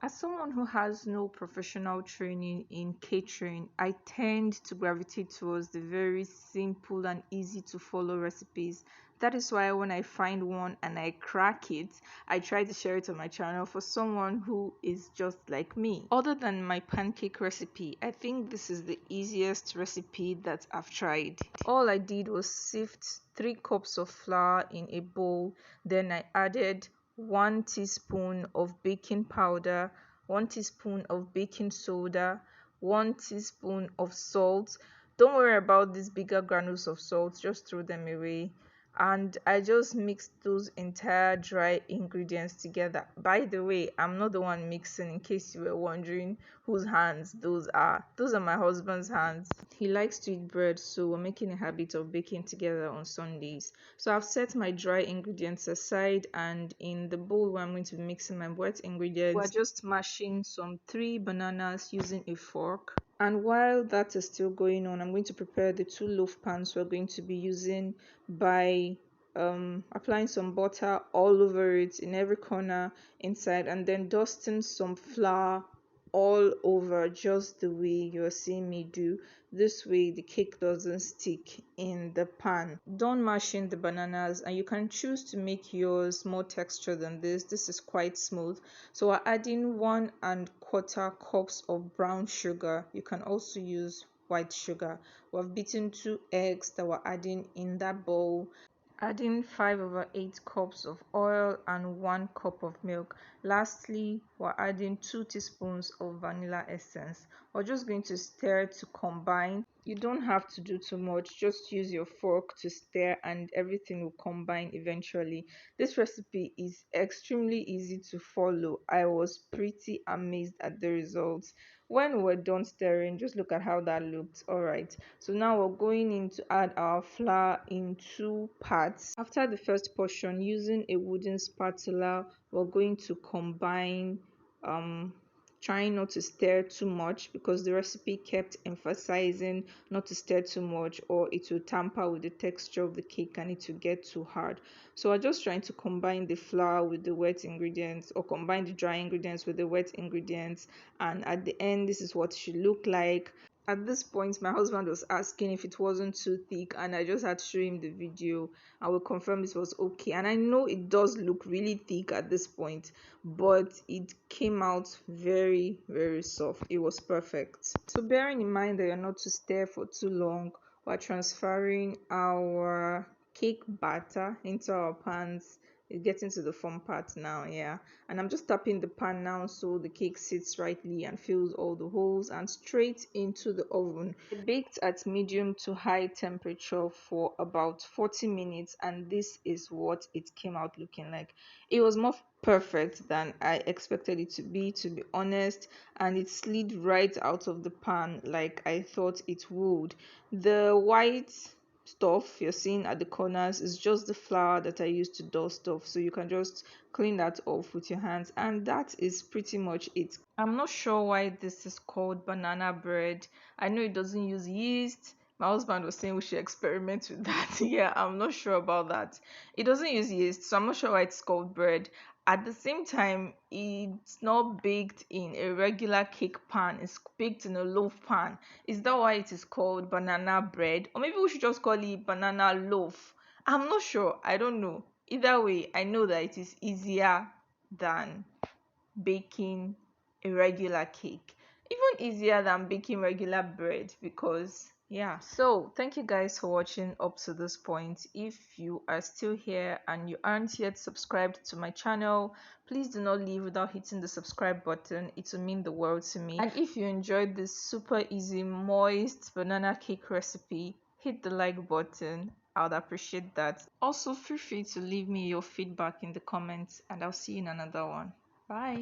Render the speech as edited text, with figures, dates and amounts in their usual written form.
As someone who has no professional training in catering, I tend to gravitate towards the very simple and easy to follow recipes. That is why when I find one and I crack it, I try to share it on my channel for someone who is just like me. Other than my pancake recipe, I think this is the easiest recipe that I've tried. All I did was sift 3 cups of flour in a bowl, then I added 1 teaspoon of baking powder, 1 teaspoon of baking soda, 1 teaspoon of salt. Don't worry about these bigger granules of salt, just throw them away. And I just mixed those entire dry ingredients together. By the way, I'm not the one mixing, in case you were wondering whose hands those are. Those are my husband's hands. He likes to eat bread, so we're making a habit of baking together on Sundays. So I've set my dry ingredients aside, and in the bowl where I'm going to be mixing my wet ingredients, we're just mashing some 3 bananas using a fork. And while that is still going on, I'm going to prepare the 2 loaf pans we're going to be using by applying some butter all over it, in every corner inside, and then dusting some flour all over, just the way you're seeing me do. This way the cake doesn't stick in the pan. Don't mash in the bananas, and you can choose to make yours more texture than this. This is quite smooth. So we're adding 1¼ cups of brown sugar. You can also use white sugar. We've beaten 2 eggs that we're adding in that bowl, adding 5/8 cups of oil and 1 cup of milk. Lastly, we're adding 2 teaspoons of vanilla essence. We're just going to stir to combine. You don't have to do too much, just use your fork to stir and everything will combine eventually. This recipe is extremely easy to follow. I was pretty amazed at the results. When we're done stirring, just look at how that looked. All right, so now we're going in to add our flour in 2 parts. After the first portion, using a wooden spatula, we're going to combine, trying not to stir too much, because the recipe kept emphasizing not to stir too much or it will tamper with the texture of the cake and it will get too hard. So we're just trying to combine the flour with the wet ingredients, or combine the dry ingredients with the wet ingredients, and at the end this is what it should look like. At this point, my husband was asking if it wasn't too thick, and I just had to show him the video and we confirmed it was okay. And I know it does look really thick at this point, but it came out very, very soft. It was perfect. So bearing in mind that you're not to stir for too long, we're transferring our cake batter into our pans. It's getting to the fun part now, yeah. And I'm just tapping the pan now so the cake sits rightly and fills all the holes, and straight into the oven. It baked at medium to high temperature for about 40 minutes, and this is what it came out looking like. It was more perfect than I expected it to be honest, and it slid right out of the pan like I thought it would. The white stuff you're seeing at the corners is just the flour that I used to dust off, so you can just clean that off with your hands, and that is pretty much it. I'm not sure why this is called banana bread. I know it doesn't use yeast. My husband was saying we should experiment with that. Yeah, I'm not sure about that. It doesn't use yeast, so I'm not sure why it's called bread. At the same time, it's not baked in a regular cake pan, it's baked in a loaf pan. Is that why it is called banana bread? Or maybe we should just call it banana loaf. I'm not sure. I don't know. Either way, I know that it is easier than baking a regular cake, even easier than baking regular bread, because yeah. So thank you guys for watching up to this point. If you are still here and you aren't yet subscribed to my channel, please do not leave without hitting the subscribe button. It will mean the world to me. And if you enjoyed this super easy moist banana cake recipe, hit the like button. I would appreciate that. Also, feel free to leave me your feedback in the comments, and I'll see you in another one. Bye.